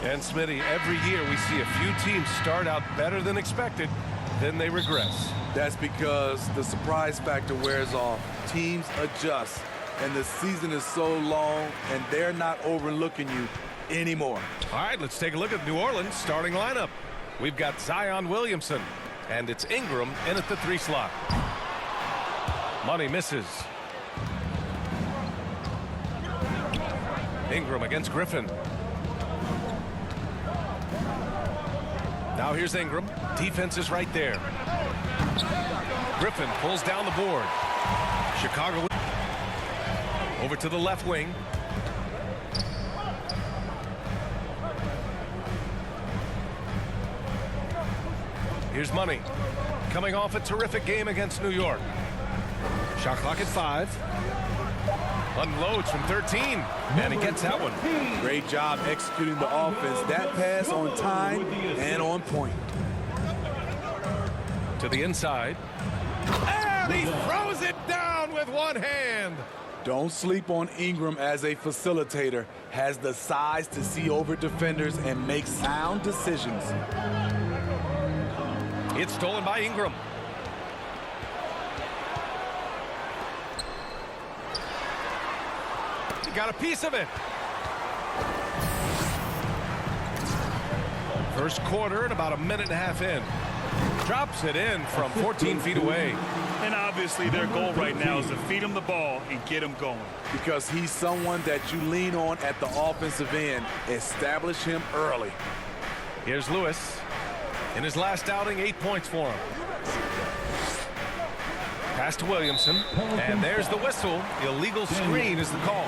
And Smitty, every year we see a few teams start out better than expected, then they regress. That's because the surprise factor wears off. Teams adjust, and the season is so long, and they're not overlooking you anymore. All right, let's take a look at New Orleans' starting lineup. We've got Zion Williamson, and it's Ingram in at the 3 slot. Money misses. Ingram against Griffin. Now here's Ingram. Defense is right there. Griffin pulls down the board. Chicago over to the left wing. Here's Money. Coming off a terrific game against New York. Shot clock at 5. Unloads from 13. And he gets that one. Great job executing the offense. That pass on time and on point. To the inside. And he throws it down with one hand. Don't sleep on Ingram as a facilitator. Has the size to see over defenders and make sound decisions. It's stolen by Ingram. He got a piece of it. First quarter and about a minute and a half in. Drops it in from 14 feet away. And obviously their goal right now is to feed him the ball and get him going. Because he's someone that you lean on at the offensive end. Establish him early. Here's Lewis. In his last outing, 8 points for him. Pass to Williamson, and there's the whistle. Illegal screen is the call.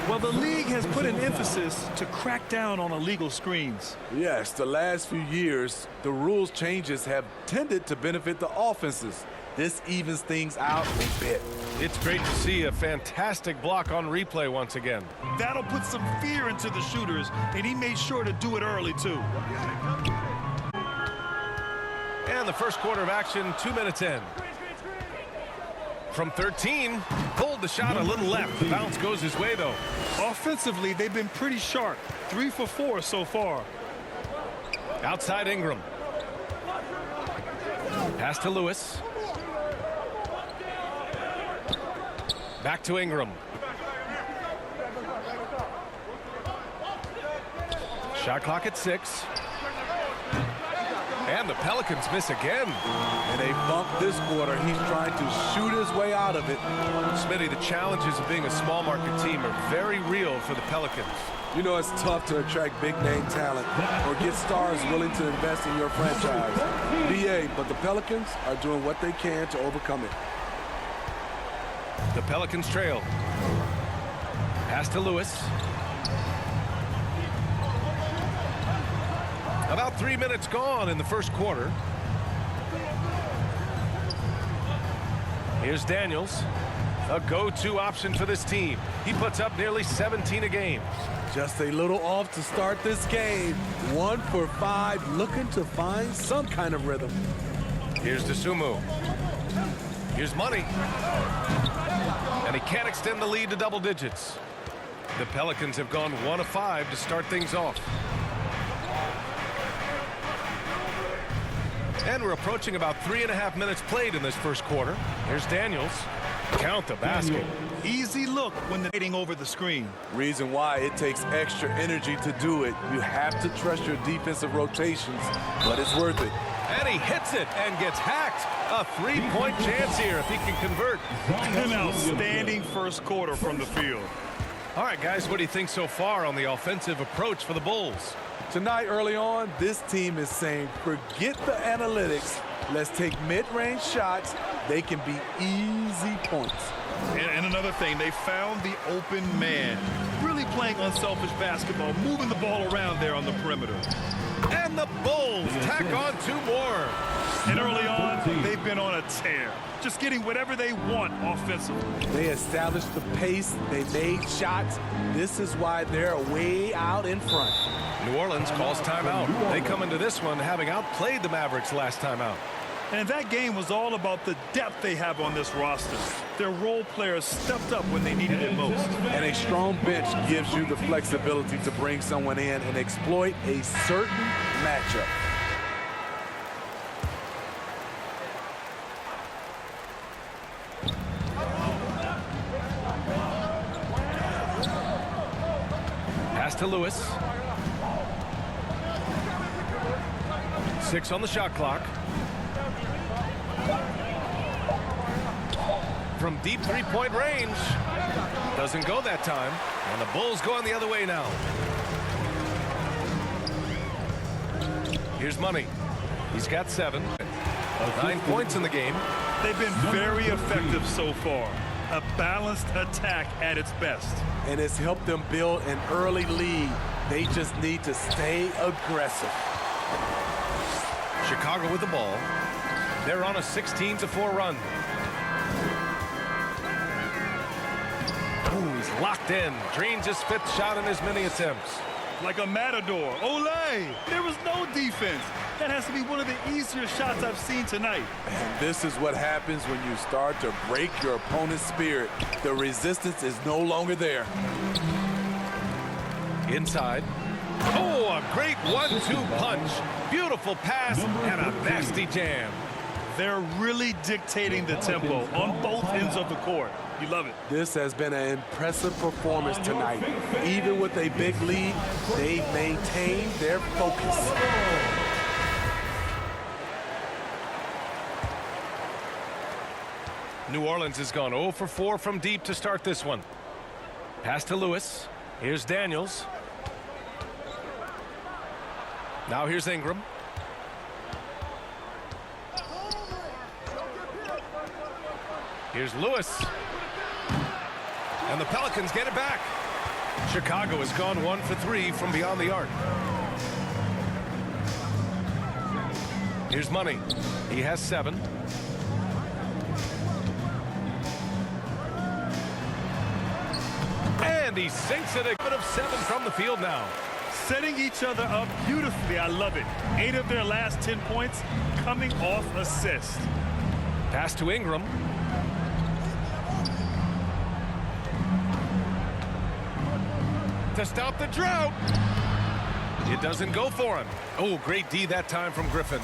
Well, the league has put an emphasis to crack down on illegal screens. Yes, the last few years, the rules changes have tended to benefit the offenses. This evens things out a bit. It's great to see a fantastic block on replay once again. That'll put some fear into the shooters, and he made sure to do it early, too. And the first quarter of action, 2 minutes in. From 13, pulled the shot a little left. The bounce goes his way, though. Offensively, they've been pretty sharp. 3 for 4 so far. Outside Ingram. Pass to Lewis. Back to Ingram. Shot clock at 6. And the Pelicans miss again. And they bumped this quarter. He's trying to shoot his way out of it. Smitty, the challenges of being a small market team are very real for the Pelicans. You know it's tough to attract big-name talent or get stars willing to invest in your franchise. BA, but the Pelicans are doing what they can to overcome it. The Pelicans trail. Pass to Lewis. About 3 minutes gone in the first quarter. Here's Daniels, a go-to option for this team. He puts up nearly 17 a game. Just a little off to start this game. 1 for 5, looking to find some kind of rhythm. Here's DeSumo. Here's Money. And he can't extend the lead to double digits. The Pelicans have gone 1 of 5 to start things off. And we're approaching about 3.5 minutes played in this first quarter. Here's Daniels. Count the basket. Easy look when they're hitting over the screen. Reason why it takes extra energy to do it. You have to trust your defensive rotations, but it's worth it. And he hits it and gets hacked. A 3-point chance here if he can convert. An outstanding first quarter from the field. All right, guys, what do you think so far on the offensive approach for the Bulls? Tonight, early on, this team is saying, forget the analytics. Let's take mid-range shots. They can be easy points. And another thing, they found the open man. Really playing unselfish basketball, moving the ball around there on the perimeter. And the Bulls tack on 2 more. And early on, they've been on a tear. Just getting whatever they want offensively. They established the pace. They made shots. This is why they're way out in front. New Orleans calls timeout. They come into this one having outplayed the Mavericks last time out. And that game was all about the depth they have on this roster. Their role players stepped up when they needed it most. And a strong bench gives you the flexibility to bring someone in and exploit a certain matchup. Pass to Lewis. 6 on the shot clock. From deep three-point range. Doesn't go that time. And the Bulls going the other way now. Here's Money. He's got 7. 9 points in the game. They've been very effective so far. A balanced attack at its best. And it's helped them build an early lead. They just need to stay aggressive. Chicago with the ball. They're on a 16-4 run. Ooh, he's locked in. Drains his 5th shot in as many attempts. Like a matador. Olé! There was no defense. That has to be one of the easier shots I've seen tonight. And this is what happens when you start to break your opponent's spirit. The resistance is no longer there. Inside. Oh, a great 1-2 punch. Beautiful pass and a nasty jam. They're really dictating the tempo on both ends of the court. You love it. This has been an impressive performance tonight. Even with a big lead, they've maintained their focus. New Orleans has gone 0 for 4 from deep to start this one. Pass to Lewis. Here's Daniels. Now here's Ingram. Here's Lewis. And the Pelicans get it back. Chicago has gone 1 for 3 from beyond the arc. Here's Money. He has 7. And he sinks it. A bit of 7 from the field now. Setting each other up beautifully. I love it. 8 of their last 10 points coming off assist. Pass to Ingram. To stop the drought. It doesn't go for him. Oh, great D that time from Griffin.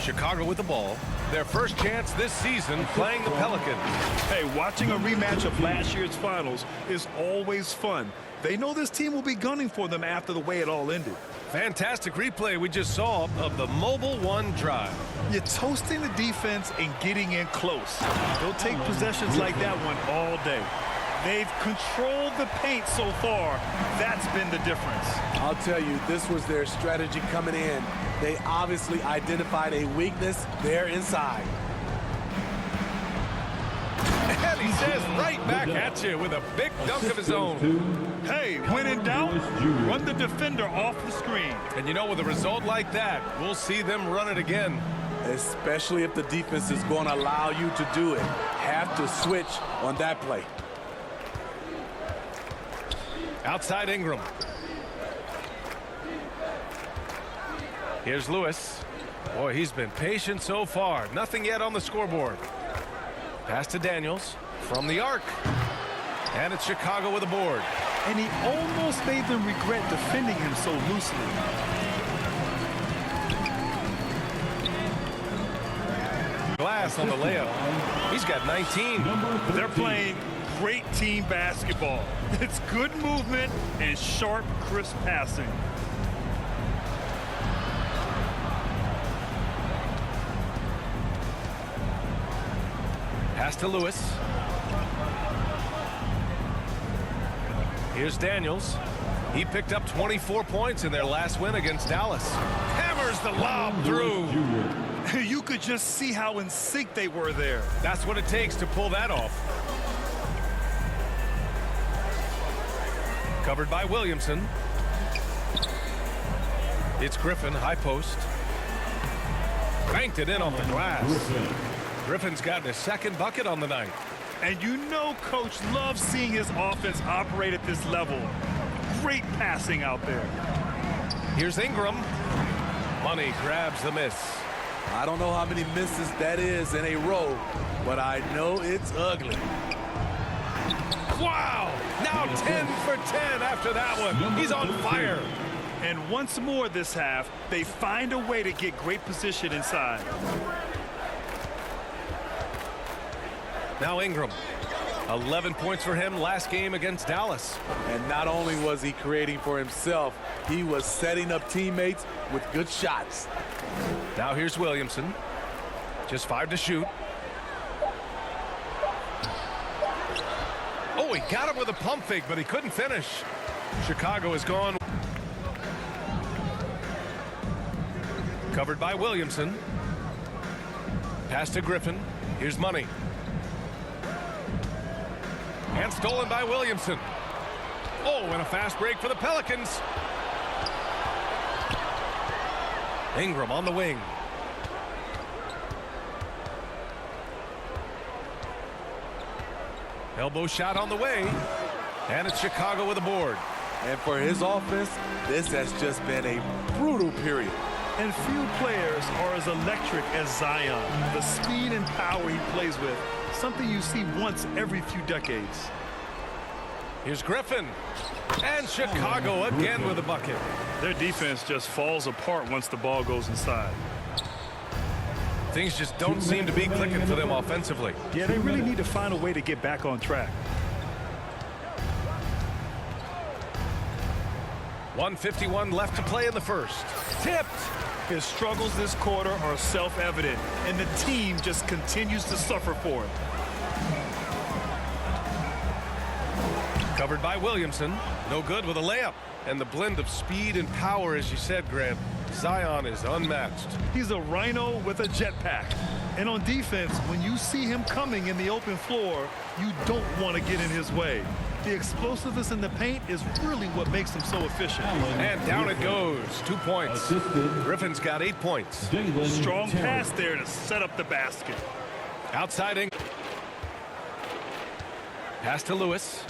Chicago with the ball. Their first chance this season playing the Pelicans. Hey, watching a rematch of last year's finals is always fun. They know this team will be gunning for them after the way it all ended. Fantastic replay we just saw of the Mobile One drive. You're toasting the defense and getting in close. They'll take possessions like that one all day. They've controlled the paint so far. That's been the difference. I'll tell you, this was their strategy coming in. They obviously identified a weakness there inside. And he says right back at you with a big dunk of his own. Hey, when in doubt, run the defender off the screen. And you know, with a result like that, we'll see them run it again. Especially if the defense is going to allow you to do it. Have to switch on that play. Outside Ingram. Here's Lewis. Boy, he's been patient so far. Nothing yet on the scoreboard. Pass to Daniels from the arc. And it's Chicago with a board. And he almost made them regret defending him so loosely. Glass on the layup. He's got 19. They're playing great team basketball. It's good movement and sharp, crisp passing. Pass to Lewis. Here's Daniels. He picked up 24 points in their last win against Dallas. Hammers the lob through. You could just see how in sync they were there. That's what it takes to pull that off. Covered by Williamson. It's Griffin, high post. Banked it in off the glass. Griffin's gotten his second bucket on the night. And you know Coach loves seeing his offense operate at this level. Great passing out there. Here's Ingram. Money grabs the miss. I don't know how many misses that is in a row, but I know it's ugly. Wow! Now 10 for 10 after that one. He's on fire. And once more this half, they find a way to get great position inside. Now Ingram. 11 points for him last game against Dallas. And not only was he creating for himself, he was setting up teammates with good shots. Now here's Williamson. Just 5 to shoot. Oh, he got him with a pump fake, but he couldn't finish. Chicago is gone. Covered by Williamson. Pass to Griffin. Here's Money. And stolen by Williamson. Oh, and a fast break for the Pelicans. Ingram on the wing. Elbow shot on the way. And it's Chicago with a board. And for his offense, this has just been a brutal period. And few players are as electric as Zion. The speed and power he plays with, something you see once every few decades. Here's Griffin. And Chicago again with a bucket. Their defense just falls apart once the ball goes inside. Things just don't seem to be clicking for them offensively. Yeah, they really need to find a way to get back on track. 1:51 left to play in the first. Tipped. His struggles this quarter are self-evident, and the team just continues to suffer for him. Covered by Williamson. No good with a layup. And the blend of speed and power, as you said, Grant, Zion is unmatched. He's a rhino with a jetpack. And on defense, when you see him coming in the open floor, you don't want to get in his way. The explosiveness in the paint is really what makes him so efficient. And down it goes. 2 points. Griffin's got 8 points. Strong pass there to set up the basket. Outside Ingram. Pass to Lewis.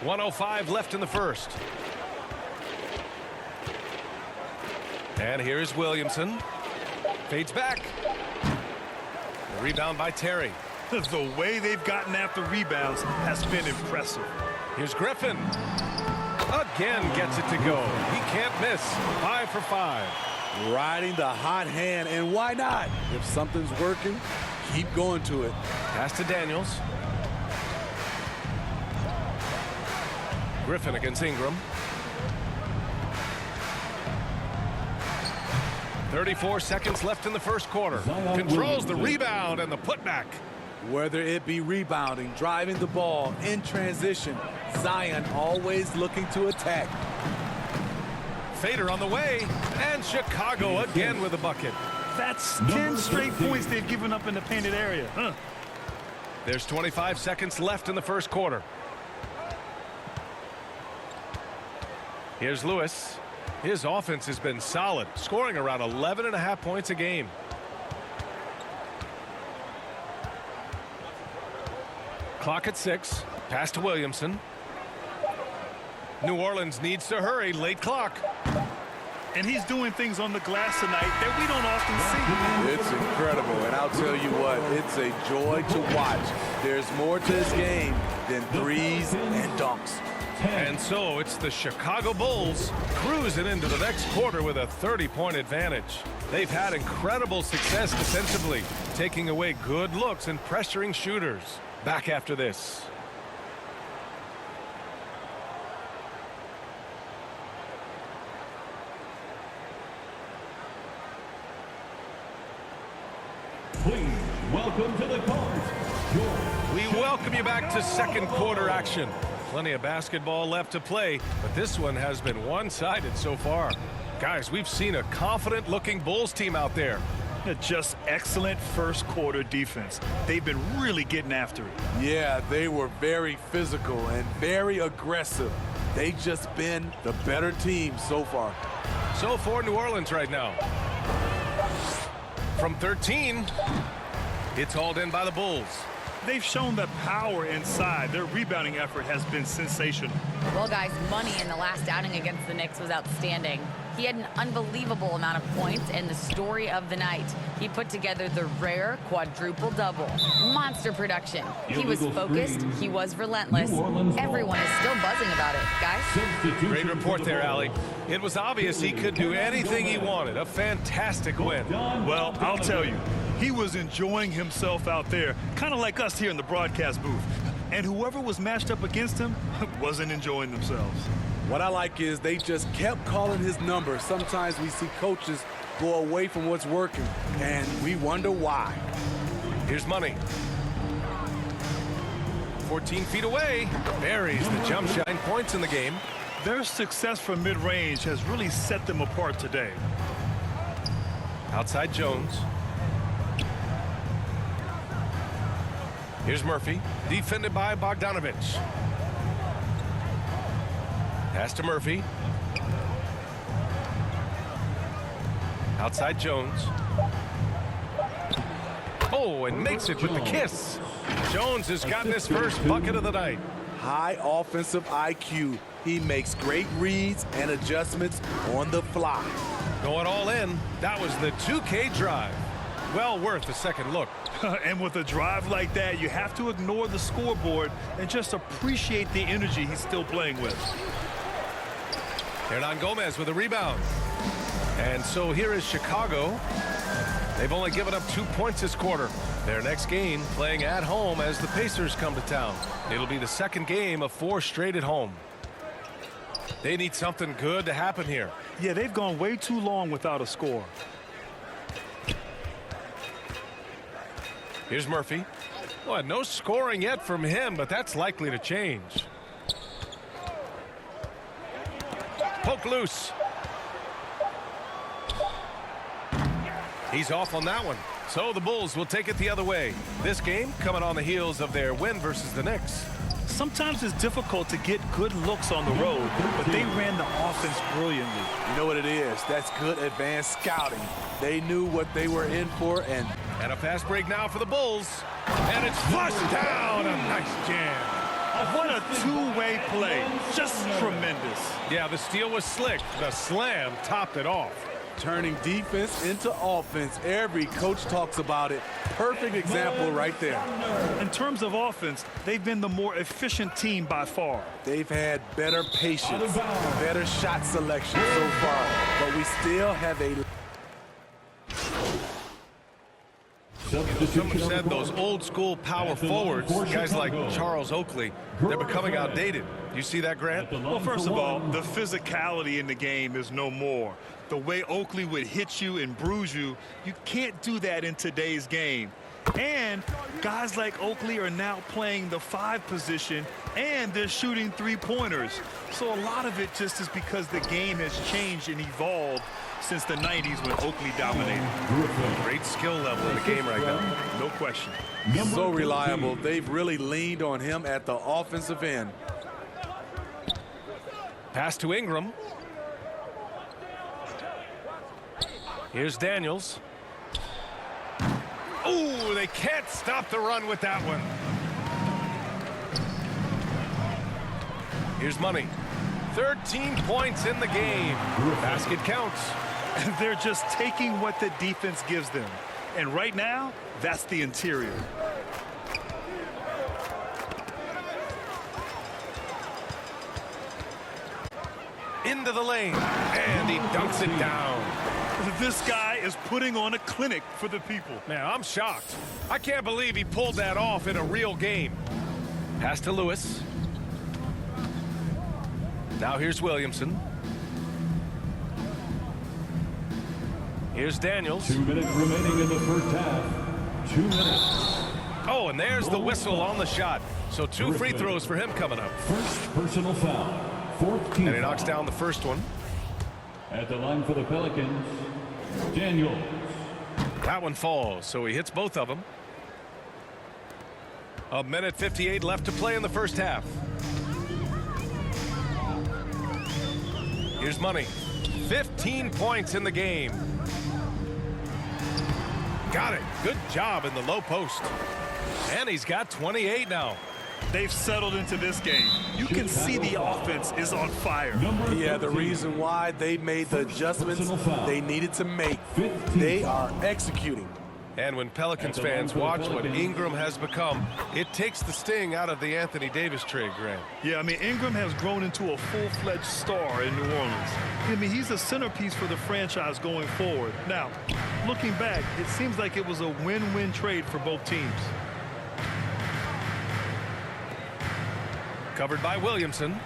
1:05 left in the first. And here's Williamson. Fades back. The rebound by Terry. The way they've gotten after rebounds has been impressive. Here's Griffin. Again gets it to go. He can't miss. 5 for 5. Riding the hot hand, and why not? If something's working, keep going to it. Pass to Daniels. Griffin against Ingram. 34 seconds left in the first quarter. Controls the rebound and the putback. Whether it be rebounding, driving the ball, in transition, Zion always looking to attack. Fader on the way, and Chicago again with a bucket. That's 10 straight points they've given up in the painted area. There's 25 seconds left in the first quarter. Here's Lewis. His offense has been solid, scoring around 11.5 points a game. Clock at 6. Pass to Williamson. New Orleans needs to hurry. Late clock. And he's doing things on the glass tonight that we don't often see. It's incredible, and I'll tell you what, it's a joy to watch. There's more to this game than threes and dunks. And so it's the Chicago Bulls cruising into the next quarter with a 30-point advantage. They've had incredible success defensively, taking away good looks and pressuring shooters. Back after this. Please welcome to the court. We welcome you back to second quarter action. Plenty of basketball left to play, but this one has been one-sided so far. Guys, we've seen a confident-looking Bulls team out there. Just excellent first quarter defense. They've been really getting after it. Yeah, they were very physical and very aggressive. They've just been the better team so far. So for New Orleans right now. From 13, it's hauled in by the Bulls. They've shown the power inside. Their rebounding effort has been sensational. Well, guys, Money in the last outing against the Knicks was outstanding. He had an unbelievable amount of points and the story of the night. He put together the rare quadruple-double. Monster production. He was focused. He was relentless. Everyone is still buzzing about it, guys. Great report there, Allie. It was obvious he could do anything he wanted. A fantastic win. Well, I'll tell you, he was enjoying himself out there, kind of like us here in the broadcast booth. And whoever was matched up against him wasn't enjoying themselves. What I like is they just kept calling his number. Sometimes we see coaches go away from what's working, and we wonder why. Here's Money. 14 feet away. Buries the jump shot. 9 points in the game. Their success from mid-range has really set them apart today. Outside Jones. Here's Murphy. Defended by Bogdanovich. Pass to Murphy. Outside Jones. Oh, and makes it with the kiss. Jones has gotten his first bucket of the night. High offensive IQ. He makes great reads and adjustments on the fly. Going all in. That was the 2K drive. Well worth a second look. And with a drive like that, you have to ignore the scoreboard and just appreciate the energy he's still playing with. Hernan Gomez with a rebound. And so here is Chicago. They've only given up 2 points this quarter. Their next game playing at home as the Pacers come to town. It'll be the second game of 4 straight at home. They need something good to happen here. Yeah, they've gone way too long without a score. Here's Murphy. Well, no scoring yet from him, but that's likely to change. Poke loose. He's off on that one. So the Bulls will take it the other way. This game coming on the heels of their win versus the Knicks. Sometimes it's difficult to get good looks on the road, but they ran the offense brilliantly. You know what it is? That's good advanced scouting. They knew what they were in for, and a fast break now for the Bulls. And it's flushed down. A nice jam. What a two-way play. Just tremendous. Yeah, the steal was slick. The slam topped it off. Turning defense into offense. Every coach talks about it. Perfect example right there. In terms of offense, they've been the more efficient team by far. They've had better patience, better shot selection so far, but we still have a... Someone said those old school power forwards, guys like Charles Oakley, they're becoming outdated. You see that, Grant? Well, first of all, the physicality in the game is no more. The way Oakley would hit you and bruise you, you can't do that in today's game. And guys like Oakley are now playing the 5 position, and they're shooting 3-pointers. So a lot of it just is because the game has changed and evolved since the 90s when Oakley dominated. Great skill level in the game right now. No question. So reliable. They've really leaned on him at the offensive end. Pass to Ingram. Here's Daniels. Oh, they can't stop the run with that one. Here's Money. 13 points in the game. Basket counts. They're just taking what the defense gives them. And right now, that's the interior. Into the lane. And he dunks it down. This guy is putting on a clinic for the people. Man, I'm shocked. I can't believe he pulled that off in a real game. Pass to Lewis. Now here's Williamson. Here's Daniels. 2 minutes remaining in the first half. 2 minutes. Oh, and there's the whistle on the shot. So 2 free throws for him coming up. First personal foul. 14. And he knocks down the first one. At the line for the Pelicans, Daniels. That one falls, so he hits both of them. 1:58 left to play in the first half. Here's Money. 15 points in the game. Got it. Good job in the low post. And he's got 28 now. They've settled into this game. You can see the offense is on fire. Yeah, the reason why they made the adjustments they needed to make. They are executing. And when Pelicans fans watch what Ingram has become, it takes the sting out of the Anthony Davis trade, Grant. Yeah, I mean, Ingram has grown into a full-fledged star in New Orleans. I mean, he's a centerpiece for the franchise going forward. Now, looking back, it seems like it was a win-win trade for both teams. Covered by Williamson.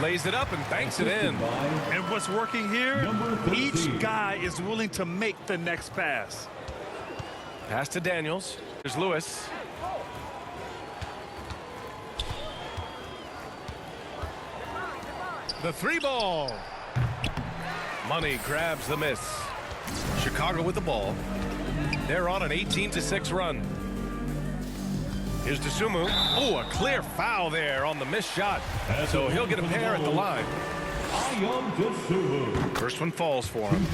Lays it up and banks it in. And what's working here? Each guy is willing to make the next pass. Pass to Daniels. There's Lewis. The three ball. Money grabs the miss. Chicago with the ball. They're on an 18-6 run. Here's Dosunmu. Oh, a clear foul there on the missed shot. So he'll get a pair at the line. First one falls for him.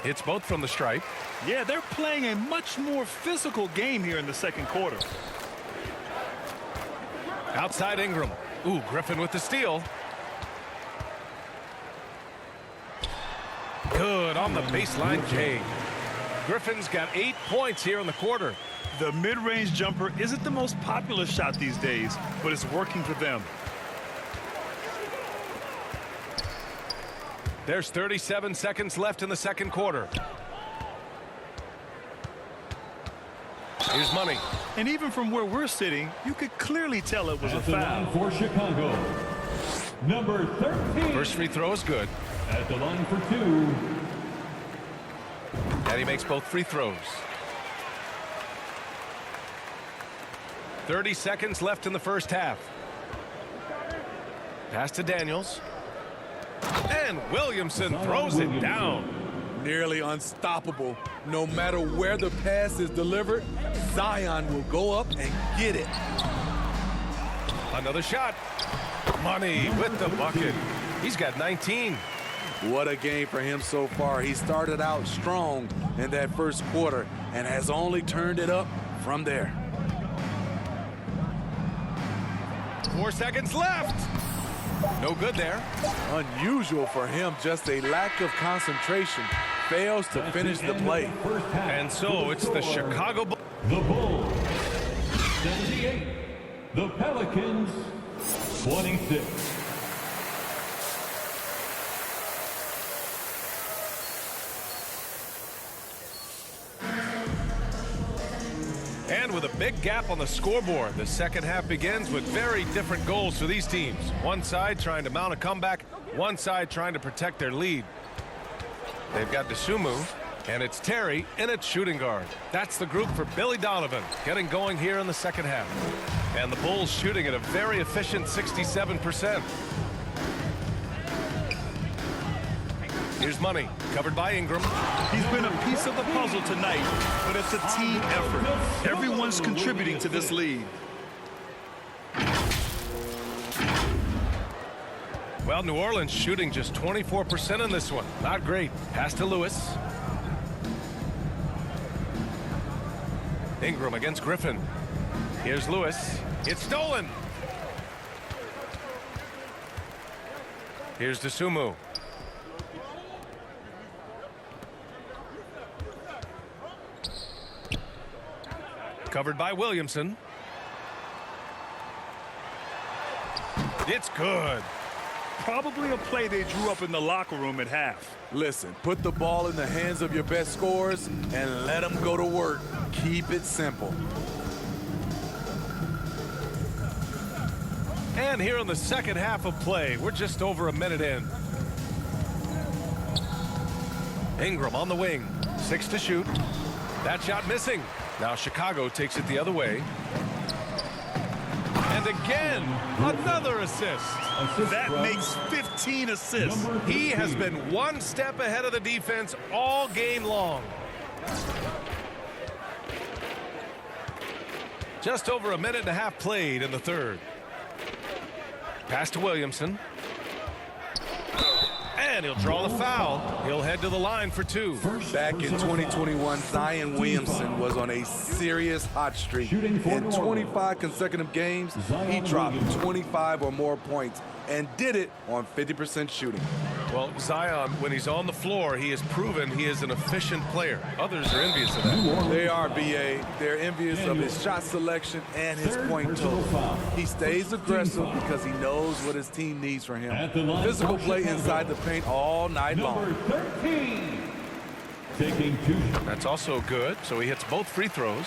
Hits both from the stripe. Yeah, they're playing a much more physical game here in the second quarter. Outside Ingram. Ooh, Griffin with the steal. Good on the baseline J. Griffin's got 8 points here in the quarter. The mid-range jumper isn't the most popular shot these days, but it's working for them. There's 37 seconds left in the second quarter. Here's Money. And even from where we're sitting, you could clearly tell it was a foul. For Chicago, number 13. First free throw is good. At the line for 2. And he makes both free throws. 30 seconds left in the first half. Pass to Daniels. And Williamson throws it down. Nearly unstoppable. No matter where the pass is delivered, Zion will go up and get it. Another shot. Money with the bucket. He's got 19. What a game for him so far. He started out strong in that first quarter and has only turned it up from there. 4 seconds left. No good there. Unusual for him, just a lack of concentration. Fails to finish the play. And so it's the Chicago Bulls. The Bulls, 78. The Pelicans, 26. And with a big gap on the scoreboard, the second half begins with very different goals for these teams. One side trying to mount a comeback, one side trying to protect their lead. They've got Dosunmu, and it's Terry in at shooting guard. That's the group for Billy Donovan, getting going here in the second half. And the Bulls shooting at a very efficient 67%. Here's Money, covered by Ingram. He's been a piece of the puzzle tonight, but it's a team effort. Everyone's contributing to this lead. Well, New Orleans shooting just 24% in this one. Not great. Pass to Lewis. Ingram against Griffin. Here's Lewis. It's stolen. Here's Dosunmu. Covered by Williamson. It's good. Probably a play they drew up in the locker room at half. Listen, put the ball in the hands of your best scorers and let them go to work. Keep it simple. And here in the second half of play, we're just over a minute in. Ingram on the wing. 6 to shoot. That shot missing. Now Chicago takes it the other way. And again, another assist. That makes 15 assists. He has been one step ahead of the defense all game long. Just over a minute and a half played in the third. Pass to Williamson. And he'll draw the foul. He'll head to the line for two. Back in 2021, Zion Williamson was on a serious hot streak. In 25 consecutive games, he dropped 25 or more points and did it on 50% shooting. Well, Zion, when he's on the floor, he has proven he is an efficient player. Others are envious of that. They are, B.A. They're envious of his shot selection and his point total. He stays aggressive because he knows what his team needs from him. Physical play inside the paint all night long. Number 13. Taking two. That's also good, so he hits both free throws.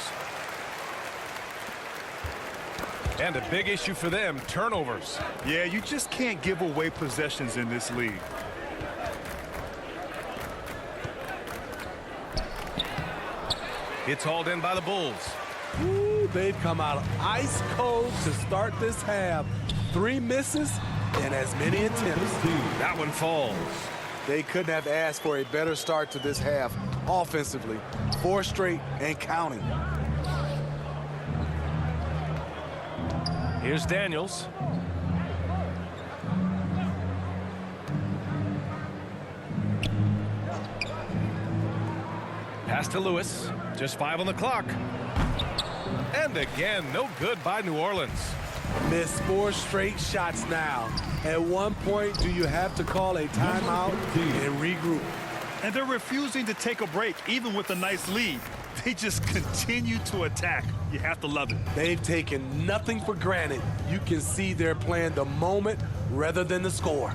And a big issue for them, turnovers. Yeah, you just can't give away possessions in this league. It's hauled in by the Bulls. Ooh, they've come out ice cold to start this half. 3 misses and as many attempts. That one falls. They couldn't have asked for a better start to this half offensively. 4 straight and counting. Here's Daniels. Pass to Lewis. Just 5 on the clock. And again, no good by New Orleans. Missed 4 straight shots now. At one point, do you have to call a timeout and regroup? And they're refusing to take a break, even with a nice lead. They just continue to attack. You have to love it. They've taken nothing for granted. You can see they're playing the moment rather than the score.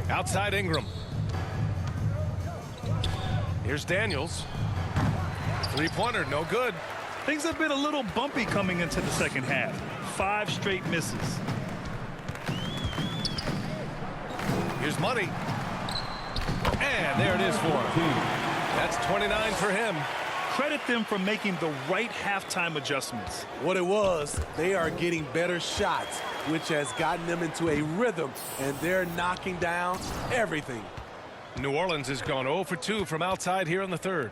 Outside Ingram. Here's Daniels. 3-pointer, no good. Things have been a little bumpy coming into the second half. 5 straight misses. Here's Money. And there it is for him. That's 29 for him. Credit them for making the right halftime adjustments. What it was, they are getting better shots, which has gotten them into a rhythm, and they're knocking down everything. New Orleans has gone 0 for 2 from outside here in the third.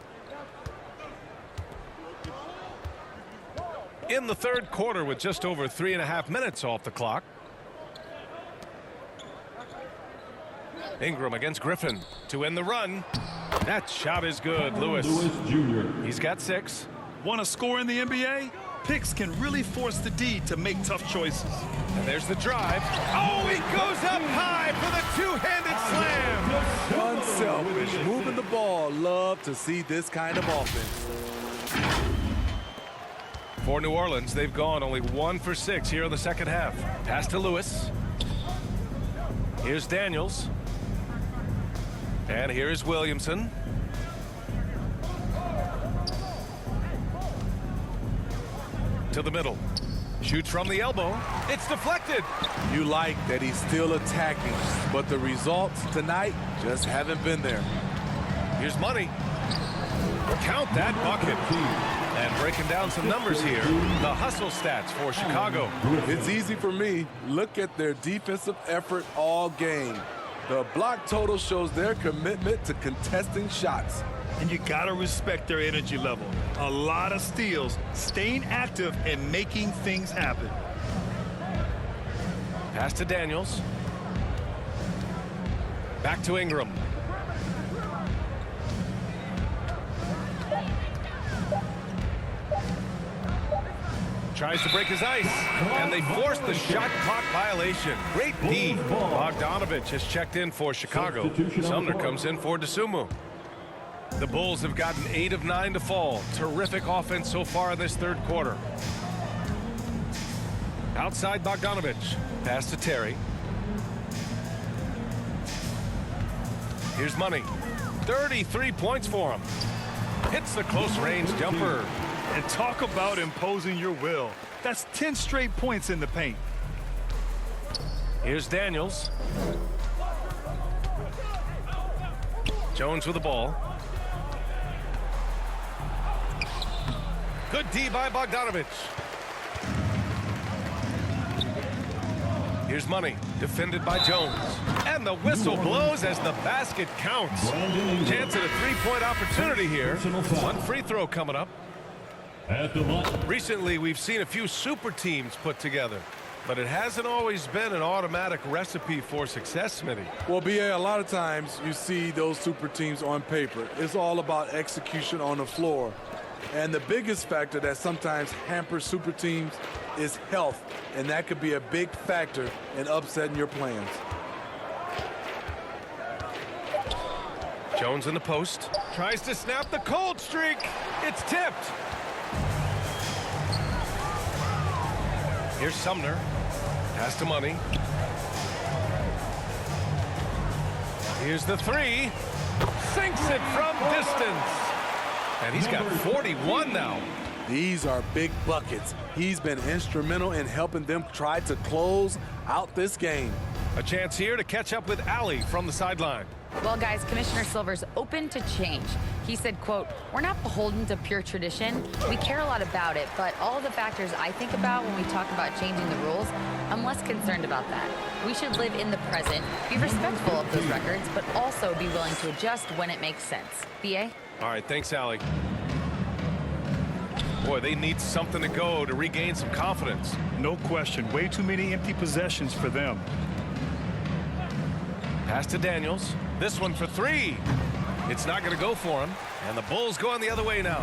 In the third quarter with just over 3.5 minutes off the clock. Ingram against Griffin to end the run. That shot is good, Lewis. Jr. He's got 6. Want to score in the NBA? Picks can really force the D to make tough choices. And there's the drive. Oh, he goes up high for the two-handed slam. Unselfish, moving the ball. Love to see this kind of offense. For New Orleans, they've gone only 1 for 6 here in the second half. Pass to Lewis. Here's Daniels. And here's Williamson. To the middle. Shoots from the elbow. It's deflected. You like that he's still attacking, but the results tonight just haven't been there. Here's Money. Count that bucket. And breaking down some numbers here, the hustle stats for Chicago. It's easy for me. Look at their defensive effort all game. The block total shows their commitment to contesting shots. And you got to respect their energy level. A lot of steals, staying active and making things happen. Pass to Daniels. Back to Ingram. Tries to break his ice, and they force the shot clock violation. Great D. Bogdanovich has checked in for Chicago. Sumner comes in for DeSumo. The Bulls have gotten 8 of 9 to fall. Terrific offense so far in this third quarter. Outside Bogdanovich. Pass to Terry. Here's Money. 33 points for him. Hits the close range jumper. And talk about imposing your will. That's 10 straight points in the paint. Here's Daniels. Jones with the ball. Good D by Bogdanovich. Here's Money, defended by Jones. And the whistle blows as the basket counts. Chance at a three-point opportunity here. One free throw coming up. At the line. Recently, we've seen a few super teams put together. But it hasn't always been an automatic recipe for success, Smitty. Well, BA, a lot of times you see those super teams on paper. It's all about execution on the floor. And the biggest factor that sometimes hampers super teams is health. And that could be a big factor in upsetting your plans. Jones in the post. Tries to snap the cold streak. It's tipped. Here's Sumner. Pass to Money. Here's the three. Sinks it from distance. And he's got 41 now. These are big buckets. He's been instrumental in helping them try to close out this game. A chance here to catch up with Allie from the sideline. Well, guys, Commissioner Silver's open to change. He said, quote, "We're not beholden to pure tradition. We care a lot about it, but all of the factors I think about when we talk about changing the rules, I'm less concerned about that. We should live in the present, be respectful of those records, but also be willing to adjust when it makes sense." BA? All right, thanks, Allie. Boy, they need something to go to regain some confidence. No question. Way too many empty possessions for them. Pass to Daniels. This one for three. It's not going to go for him. And the Bulls going the other way now.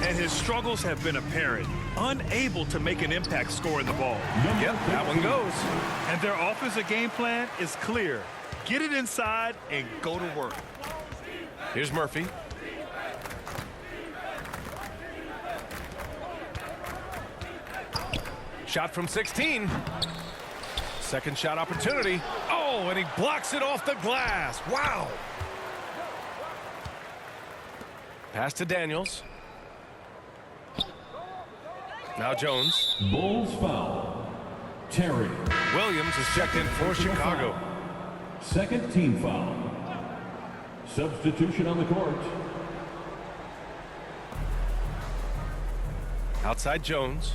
And his struggles have been apparent. Unable to make an impact scoring the ball. Yep, that one goes. And their offensive game plan is clear. Get it inside and go to work. Here's Murphy. Shot from 16. Second shot opportunity. Oh, and he blocks it off the glass. Wow. Pass to Daniels. Now Jones. Bulls foul. Terry. Williams is checked in for Chicago. Second team foul. Substitution on the court. Outside Jones.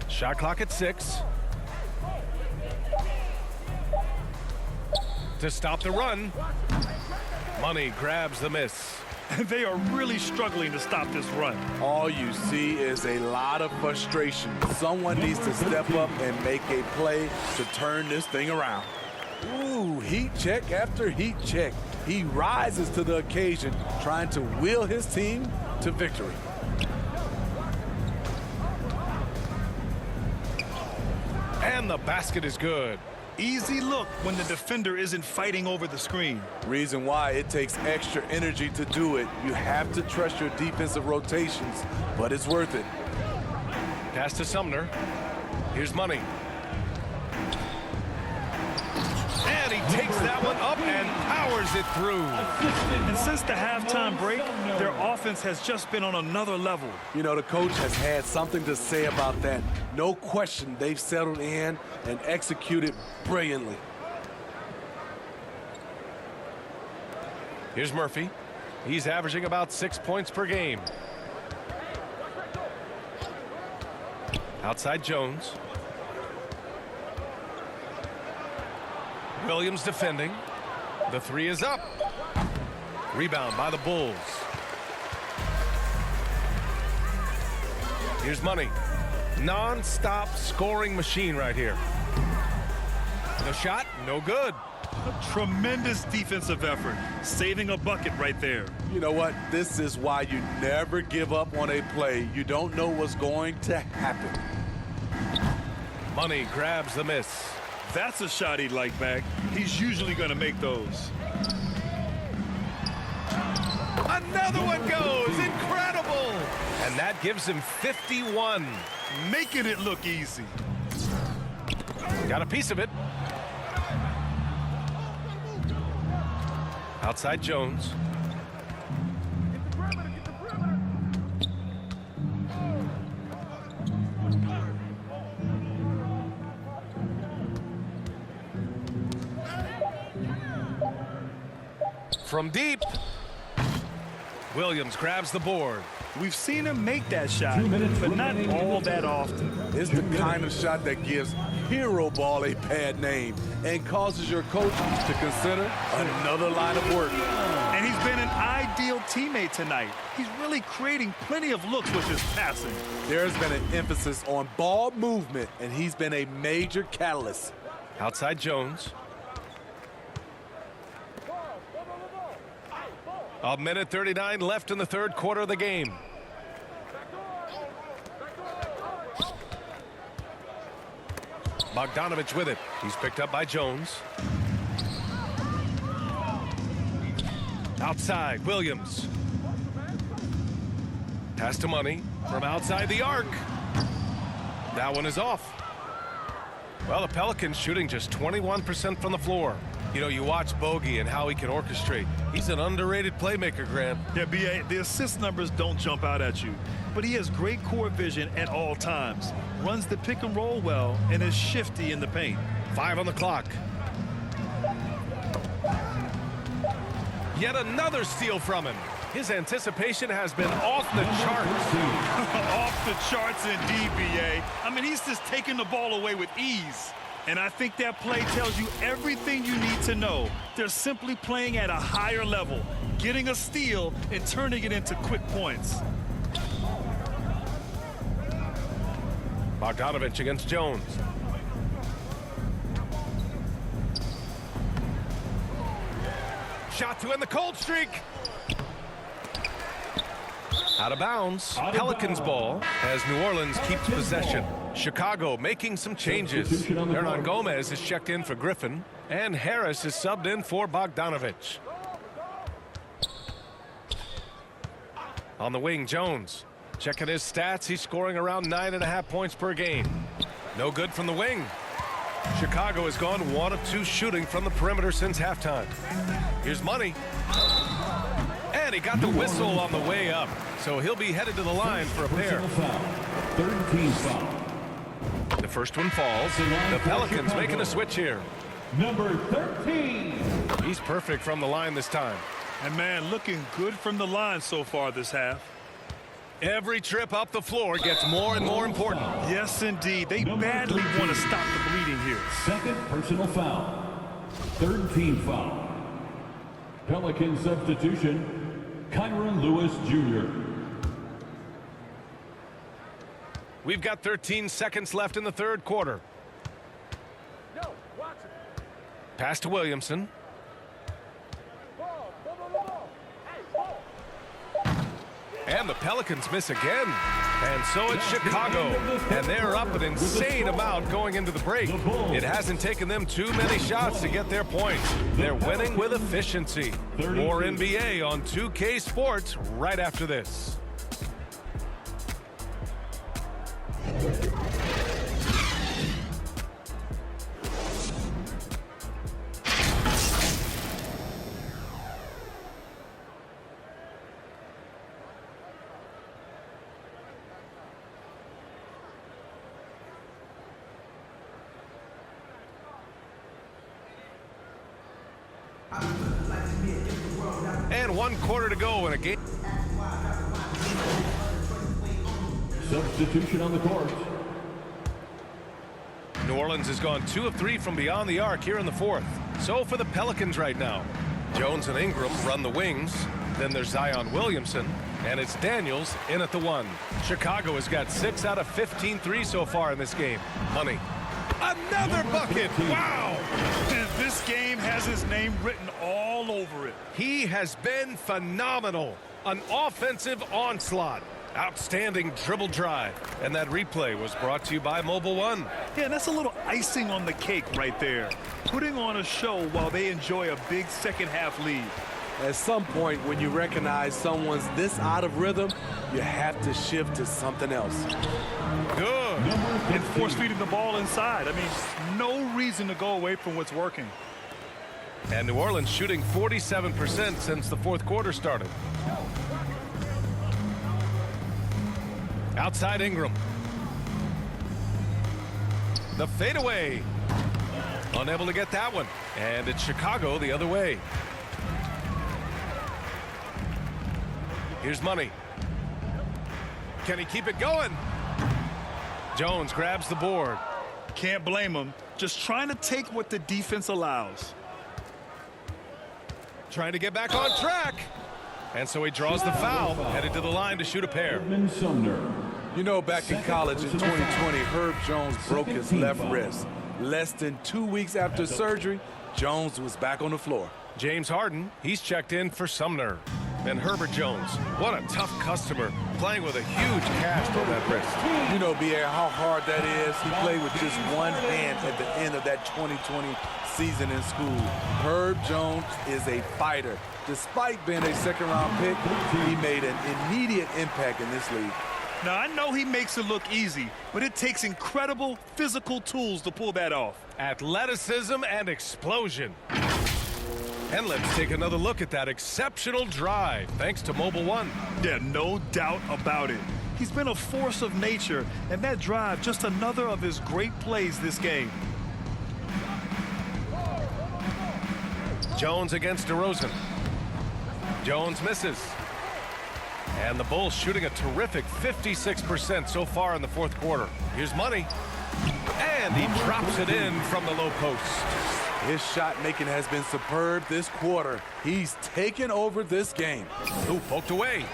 Shot clock at 6. To stop the run. Money grabs the miss. They are really struggling to stop this run. All you see is a lot of frustration. Someone needs to step up and make a play to turn this thing around. Ooh, heat check after heat check. He rises to the occasion, trying to will his team to victory. And the basket is good. Easy look when the defender isn't fighting over the screen. Reason why it takes extra energy to do it. You have to trust your defensive rotations, but it's worth it. Pass to Sumner. Here's Money. And he takes that one up and powers it through. And since the halftime break, their offense has just been on another level. You know, the coach has had something to say about that. No question, they've settled in and executed brilliantly. Here's Murphy. He's averaging about 6 points per game. Outside Jones. Williams defending. The three is up. Rebound by the Bulls. Here's Money. Non-stop scoring machine right here. The shot, no good. A tremendous defensive effort, saving a bucket right there. You know what? This is why you never give up on a play. You don't know what's going to happen. Money grabs the miss. That's a shot he'd like back. He's usually going to make those. Another one goes. Incredible. And that gives him 51. Making it look easy. Got a piece of it. Outside Jones. From deep. Williams grabs the board. We've seen him make that shot, but not all that often. It's the kind of shot that gives hero ball a bad name and causes your coach to consider another line of work. And he's been an ideal teammate tonight. He's really creating plenty of looks with his passing. There's been an emphasis on ball movement, and he's been a major catalyst. Outside Jones. A minute 39 left in the third quarter of the game. Bogdanovich with it. He's picked up by Jones. Outside, Williams. Pass to Money from outside the arc. That one is off. Well, the Pelicans shooting just 21% from the floor. You know, you watch Bogey and how he can orchestrate. He's an underrated playmaker, Grant. Yeah, B.A., the assist numbers don't jump out at you, but he has great court vision at all times. Runs the pick and roll well and is shifty in the paint. 5 on the clock. Yet another steal from him. His anticipation has been off the charts. Off the charts indeed, B.A. I mean, he's just taking the ball away with ease. And I think that play tells you everything you need to know. They're simply playing at a higher level, getting a steal and turning it into quick points. Bogdanovich against Jones. Shot to end the cold streak. Out of bounds. Pelicans ball as New Orleans keeps possession. Chicago making some changes. Hernan Gomez is checked in for Griffin, and Harris is subbed in for Bogdanovich. On the wing, Jones. Checking his stats, he's scoring around 9.5 points per game. No good from the wing. Chicago has gone 1 of 2 shooting from the perimeter since halftime. Here's Money. And he got the whistle on the way up, so he'll be headed to the line for a pair. Third team foul. The first one falls. The Pelicans making a switch here. Number 13. He's perfect from the line this time. And man, looking good from the line so far this half. Every trip up the floor gets more and more important. Yes, indeed. They badly want to stop the bleeding here. Second personal foul. Third team foul. Pelican substitution, Kyron Lewis Jr. We've got 13 seconds left in the third quarter. Pass to Williamson. And the Pelicans miss again. And so it's Chicago. And they're up an insane amount going into the break. It hasn't taken them too many shots to get their points. They're winning with efficiency. More NBA on 2K Sports right after this. And 1 quarter to go in a game. Substitution on the court. New Orleans has gone 2 of 3 from beyond the arc here in the fourth. So for the Pelicans right now, Jones and Ingram run the wings. Then there's Zion Williamson. And it's Daniels in at the 1. Chicago has got 6 out of 15 threes so far in this game. Money. Another bucket. Wow. This game has his name written all over it. He has been phenomenal. An offensive onslaught. Outstanding dribble drive. And that replay was brought to you by Mobile One. Yeah, that's a little icing on the cake right there. Putting on a show while they enjoy a big second half lead. At some point, when you recognize someone's this out of rhythm, you have to shift to something else. Good. And force feeding the ball inside. I mean, no reason to go away from what's working. And New Orleans shooting 47% since the fourth quarter started. Outside Ingram. The fadeaway. Unable to get that one. And it's Chicago the other way. Here's Money. Can he keep it going? Jones grabs the board. Can't blame him. Just trying to take what the defense allows. trying to get back on track. And so he draws the foul, headed to the line to shoot a pair. You know, back in college in 2020, Herb Jones broke his left wrist. Less than 2 weeks after surgery, Jones was back on the floor. James Harden, he's checked in for Sumner. And Herbert Jones, what a tough customer, playing with a huge cast on that wrist. You know, B.A., how hard that is. He played with just one hand at the end of that 2020 season in school. Herb Jones is a fighter. Despite being a second-round pick, he made an immediate impact in this league. Now, I know he makes it look easy, but it takes incredible physical tools to pull that off. Athleticism and explosion. And let's take another look at that exceptional drive, thanks to Mobile One. Yeah, no doubt about it. He's been a force of nature, and that drive, just another of his great plays this game. Jones against DeRozan. Jones misses. And the Bulls shooting a terrific 56% so far in the fourth quarter. Here's Money. And he drops it in from the low post. His shot making has been superb this quarter. He's taken over this game. Ooh, poked away.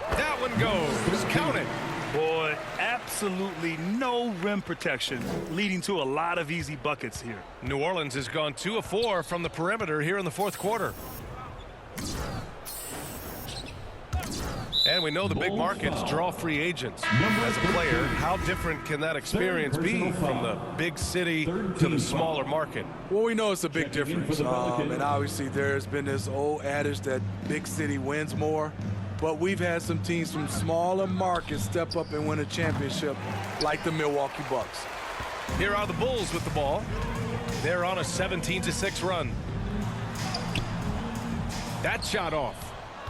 That one goes. Count it. Boy, absolutely no rim protection, leading to a lot of easy buckets here. New Orleans has gone 2 of 4 from the perimeter here in the fourth quarter. And we know the big markets draw free agents. As a player, how different can that experience be from the big city to the smaller market? Well, we know it's a big difference. And obviously there's been this old adage that big city wins more. But we've had some teams from smaller markets step up and win a championship, like the Milwaukee Bucks. Here are the Bulls with the ball. They're on a 17-6 run. That shot off.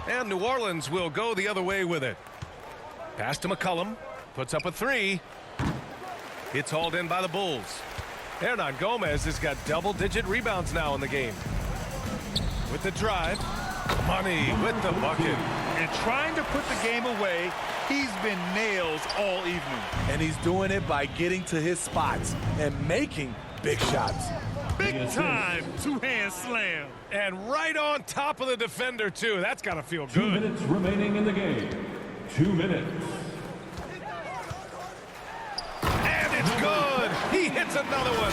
And New Orleans will go the other way with it. Pass to McCollum. Puts up a three. It's hauled in by the Bulls. Hernan Gomez has got double-digit rebounds now in the game. With the drive. Money with the bucket. And trying to put the game away, he's been nails all evening. And he's doing it by getting to his spots and making big shots. Big time two-hand slam. And right on top of the defender, too. That's got to feel good. 2 minutes remaining in the game. 2 minutes. And it's good. He hits another one.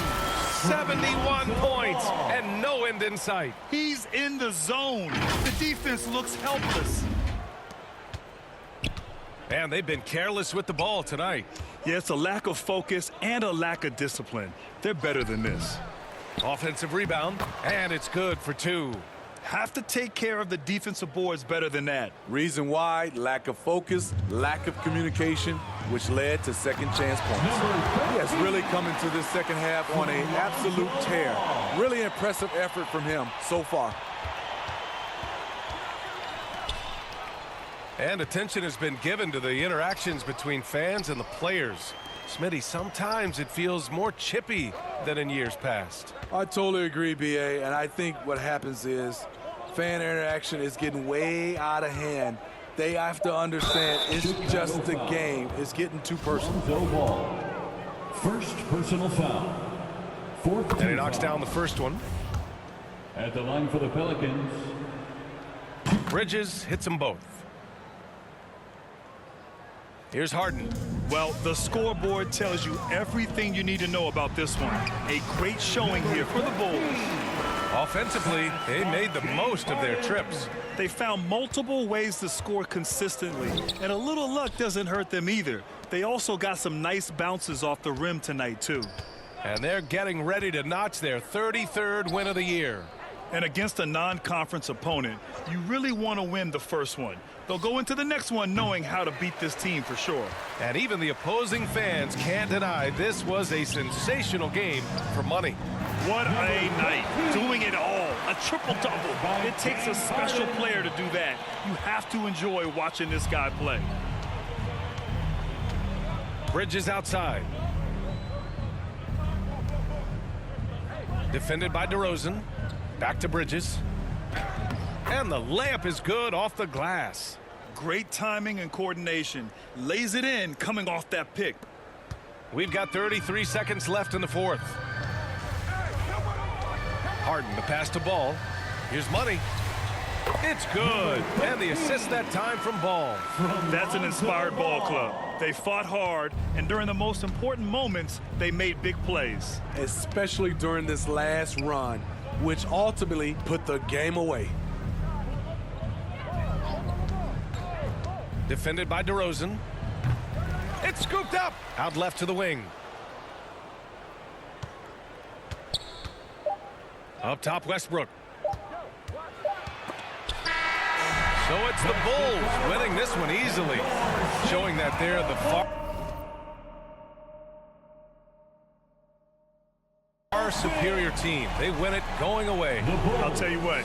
71 points and no end in sight. He's in the zone. The defense looks helpless. And they've been careless with the ball tonight. Yeah, it's a lack of focus and a lack of discipline. They're better than this. Offensive rebound, and it's good for 2. Have to take care of the defensive boards better than that. Reason why: lack of focus, lack of communication, which led to second chance points. He has really come into this second half on an absolute tear. Really impressive effort from him so far. And attention has been given to the interactions between fans and the players. Smitty, sometimes it feels more chippy than in years past. I totally agree, B.A., and I think what happens is fan interaction is getting way out of hand. They have to understand it's just a game. It's getting too personal. Ball. First personal foul. Fourth. And he knocks down the first one. At the line for the Pelicans. Bridges hits them both. Here's Harden. Well, the scoreboard tells you everything you need to know about this one. A great showing here for the Bulls. Offensively, they made the most of their trips. They found multiple ways to score consistently, and a little luck doesn't hurt them either. They also got some nice bounces off the rim tonight, too. And they're getting ready to notch their 33rd win of the year. And against a non-conference opponent, you really want to win the first one. They'll go into the next one knowing how to beat this team for sure. And even the opposing fans can't deny this was a sensational game for Money. What a night. Doing it all. A triple-double. It takes a special player to do that. You have to enjoy watching this guy play. Bridges outside. Defended by DeRozan. Back to Bridges. And the layup is good off the glass. Great timing and coordination. Lays it in coming off that pick. We've got 33 seconds left in the fourth. Harden the pass to Ball. Here's Money. It's good. And the assist that time from Ball. That's an inspired ball club. They fought hard, and during the most important moments, they made big plays. Especially during this last run, which ultimately put the game away. Defended by DeRozan. It's scooped up. Out left to the wing. Up top, Westbrook. So it's the Bulls winning this one easily, showing that they're the far superior team. They win it going away. I'll tell you what,